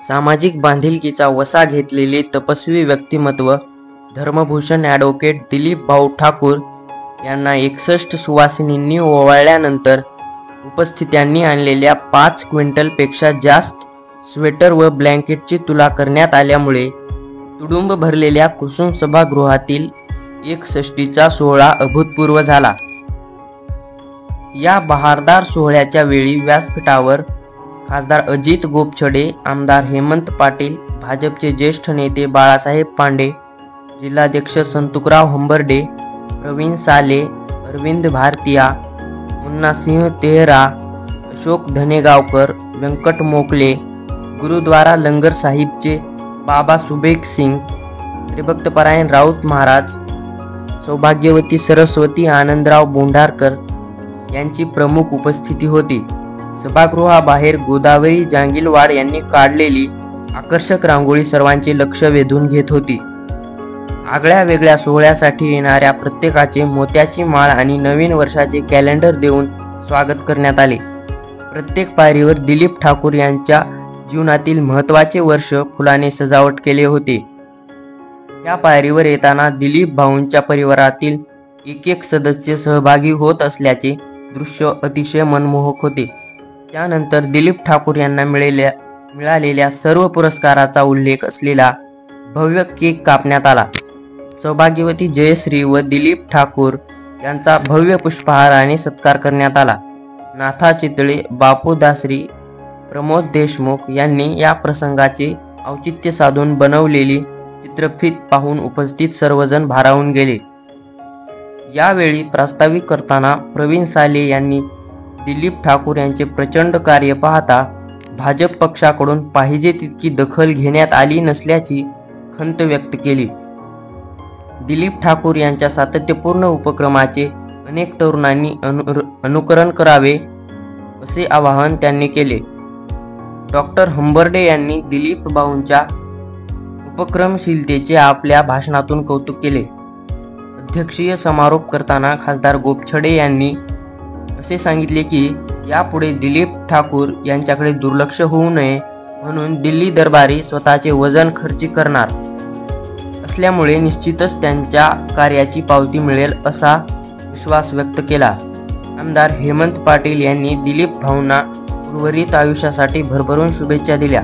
सामाजिक बांधिलकीचा वसा घेतलेले तपस्वी व्यक्तिमत्व धर्मभूषण ॲडव्होकेट दिलीप भाऊ ठाकूर यांना 61 सुवासिनींनी ओवाळल्यानंतर उपस्थितांनी आणलेल्या 5 क्विंटलपेक्षा जास्त स्वेटर व ब्लँकेटची तुला करण्यात आल्यामुळे तुडुंब भरलेल्या कुसुम सभागृहातील 61चा सोहळा अभूतपूर्व झाला। या बहारदार सोहळ्याच्या वेळी व्यासपीठावर खासदार अजित गोपछडे, आमदार हेमंत पाटील, भाजपचे ज्येष्ठ नेते बाळासाहेब पांडे, जिल्हाध्यक्ष संतुकराव हंबर्डे, प्रवीण साले, अरविंद भारतीया, मुन्नासिंह तेहरा, अशोक धनेगावकर, व्यंकट मोकले, गुरुद्वारा लंगर साहिबचे बाबा सुबेग सिंग, हरिभक्तपरायण राऊत महाराज, सौभाग्यवती सरस्वती आनंदराव बोंढारकर यांची प्रमुख उपस्थिती होती। सभागृहाबाहेर गोदावरी जांगिलवाड यांनी काढलेली आकर्षक रांगोळी सर्वांचे लक्ष वेधून घेत होती। आगळ्या वेगळ्या सोहळ्यासाठी येणाऱ्या प्रत्येकाचे मोत्याची माळ आणि नवीन वर्षाचे कॅलेंडर देऊन स्वागत करण्यात आले। प्रत्येक पायरीवर दिलीप ठाकूर यांच्या जीवनातील महत्त्वाचे वर्ष फुलाने सजावट केले होते। त्या पायरीवर येताना दिलीप भाऊंच्या परिवारातील एक सदस्य सहभागी होत असल्याचे दृश्य अतिशय मनमोहक होते। त्यानंतर दिलीप ठाकूर यांना मिळालेल्या सर्व पुरस्काराचा उल्लेख असलेला भव्य केक कापण्यात आला। सौभाग्यवती जयश्री व दिलीप ठाकूर यांचा भव्य पुष्पहाराने सत्कार करण्यात आला। नाथा चितळे, बापू दासरी, प्रमोद देशमुख यांनी या प्रसंगाचे औचित्य साधून बनवलेली चित्रफीत पाहून उपस्थित सर्वजण भारावून गेले। यावेळी प्रास्ताविक करताना प्रवीण साले यांनी दिलीप ठाकूर यांचे प्रचंड कार्य पाहता भाजप पक्षाकडून पाहिजे तितकी दखल घेण्यात आली नसल्याची खंत व्यक्त केली। दिलीप ठाकूर यांच्या सातत्यपूर्ण उपक्रमाचे अनेक तरुणांनी अनुकरण करावे असे आवाहन त्यांनी केले। डॉक्टर हंबर्डे यांनी दिलीप भाऊंच्या उपक्रमशीलतेचे आपल्या भाषणातून कौतुक केले। अध्यक्षीय समारोप करताना खासदार गोपछडे यांनी असे सांगितले की यापुढे दिलीप ठाकूर यांच्याकडे दुर्लक्ष होऊ नये म्हणून दिल्ली दरबारी स्वतःचे वजन खर्ची करणार असल्यामुळे निश्चितच त्यांच्या कार्याची पावती मिळेल असा विश्वास व्यक्त केला। आमदार हेमंत पाटील यांनी दिलीप भाऊंना उर्वरित आयुष्यासाठी भरभरून शुभेच्छा दिल्या।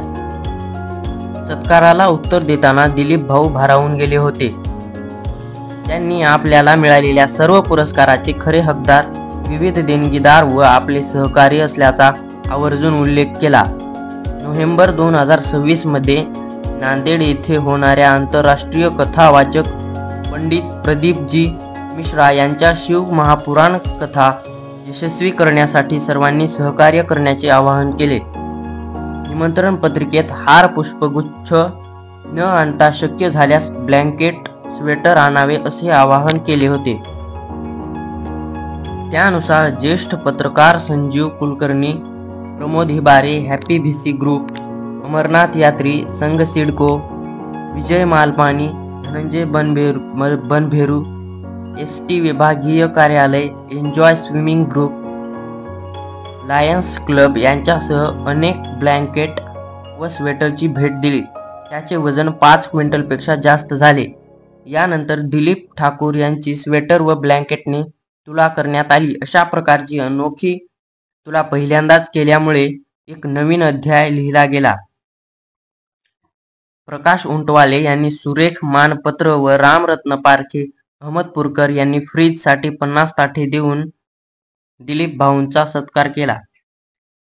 सत्काराला उत्तर देताना दिलीप भाऊ भारावून गेले होते। त्यांनी आपल्याला मिळालेल्या सर्व पुरस्काराचे खरे हकदार विविध देणगीदार व आपले सहकारी असल्याचा आवर्जून उल्लेख केला। नोव्हेंबर 2026 मध्ये नांदेड येथे होणाऱ्या आंतरराष्ट्रीय कथावाचक पंडित प्रदीपजी मिश्रा यांच्या शिव महापुराण कथा यशस्वी करण्यासाठी सर्वांनी सहकार्य करण्याचे आवाहन केले। निमंत्रण पत्रिकेत हार, पुष्पगुच्छ न आणता शक्य झाल्यास ब्लँकेट, स्वेटर आणावे असे आवाहन केले होते। त्यानुसार ज्येष्ठ पत्रकार Sanjeev Kulkarni, Pramod Hibare, happy VC group, Amarnath यात्री संघ सिडको, विजय मालपानी, धनंजय बनभेरू, ST विभागीय कार्यालय, enjoy swimming group, lions club यांच्यासह अनेक ब्लँकेट व स्वेटरची भेट दिली। त्याचे वजन 5 क्विंटलपेक्षा जास्त झाले। यानंतर दिलीप ठाकूर यांची स्वेटर व ब्लँकेटने तुला करण्यात आली। अशा प्रकारची अनोखी तुला पहिल्यांदाच केल्यामुळे एक नवीन अध्याय लिहिला गेला। प्रकाश उंटवाले यांनी सुरेख मानपत्र व रामरत्न पारखे अहमदपूरकर यांनी फ्रीजसाठी 50 ताटे देऊन दिलीप भाऊंचा सत्कार केला।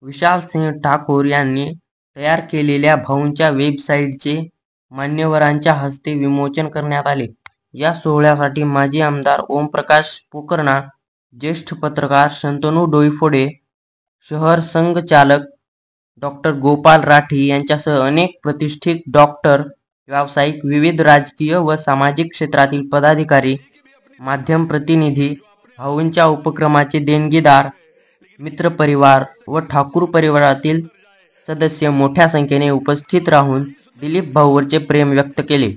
विशाल सिंह ठाकूर यांनी तयार केलेल्या भाऊंच्या वेबसाईटचे मान्यवरांच्या हस्ते विमोचन करण्यात आले। या सोहळ्यासाठी माजी आमदार ओमप्रकाश पोकर्णा, ज्येष्ठ पत्रकार शंतनू डोईफोडे, शहर संघचालक डॉक्टर गोपाल राठी यांच्यासह अनेक प्रतिष्ठित डॉक्टर, व्यावसायिक, विविध राजकीय व सामाजिक क्षेत्रातील पदाधिकारी, माध्यम प्रतिनिधी, भाऊंच्या उपक्रमाचे देणगीदार, मित्रपरिवार व ठाकूर परिवारातील सदस्य मोठ्या संख्येने उपस्थित राहून दिलीप भाऊंवरचे प्रेम व्यक्त केले।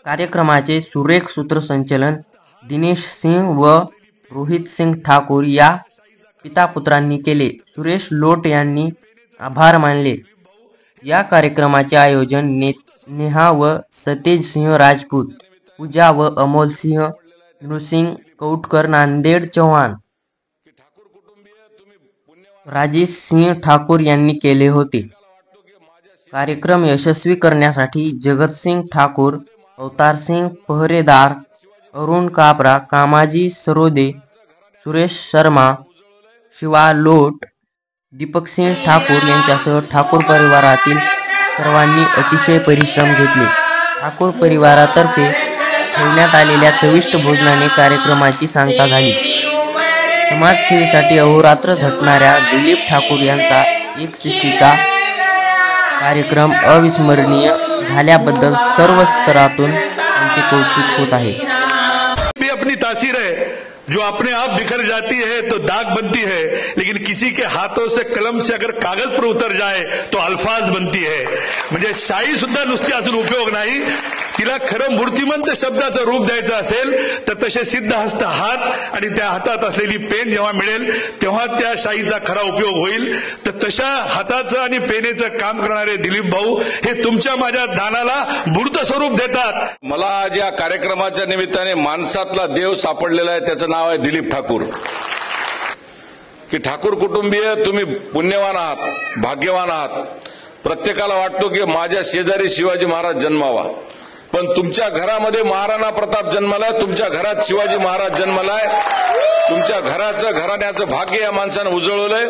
कार्यक्रमाचे सुरेख सूत्रसंचलन दिनेश सिंह व रोहित सिंग ठाकूर या पिता पुत्रांनी केले। सुरेश लोट यांनी आभार मानले। या कार्यक्रमाचे आयोजन नेहा व सतेज सिंह राजपूत, पूजा व अमोल सिंह नृसिंग कौटकर, नांदेड चव्हाण, राजेश सिंह ठाकूर यांनी केले होते। कार्यक्रम यशस्वी करण्यासाठी जगतसिंग ठाकूर, अवतारसिंग पहरेदार, अरुण काबरा, कामाजी सरोदे, सुरेश शर्मा, शिवा लोट, दीपकसिंह ठाकूर यांच्यासह ठाकूर परिवारातील सर्वांनी अतिशय परिश्रम घेतले। ठाकूर परिवारातर्फे ठेवण्यात आलेल्या चविष्ट भोजनाने कार्यक्रमाची सांगता झाली। समाजसेवेसाठी अहोरात्र झटणाऱ्या दिलीप ठाकूर यांचा 160चा कार्यक्रम अविस्मरणीय झाल्याबद्दल सर्व स्तरातून त्यांचे कौतुक होत आहे। भी अपनी तासीर है, जो अपने आप बिखर जाती है तो दाग बनती है, लेकिन किसी के हाथों से कलम से अगर कागज पर उतर जाए तो अल्फाज बनती है। म्हणजे शाई सुद्धा नुसती असून उपयोग नाही, तिला खरं मूर्तिमंत शब्दाचं रूप द्यायचं असेल तर तसे सिद्धहस्त हात आणि त्या हातात असलेली पेन जेव्हा मिळेल तेव्हा त्या शाईचा खरा उपयोग होईल। तर तशा हाताचं आणि पेनेचं काम करणारे दिलीप भाऊ हे तुमच्या माझ्या दानाला मूर्त स्वरूप देतात। मला आज या कार्यक्रमाच्या निमित्ताने माणसातला देव सापडलेला आहे, त्याचं नाव आहे दिलीप ठाकूर। की ठाकूर कुटुंबीय तुम्ही पुण्यवान आहात, भाग्यवान आहात। प्रत्येकाला वाटतो की माझ्या शेजारी शिवाजी महाराज जन्मावा, पण तुमच्या घरामध्ये महाराणा प्रताप जन्मलाय, तुमच्या घरात शिवाजी महाराज जन्मलाय, तुमच्या घराचं घराण्याचं भाग्य या माणसानं उजळवलंय।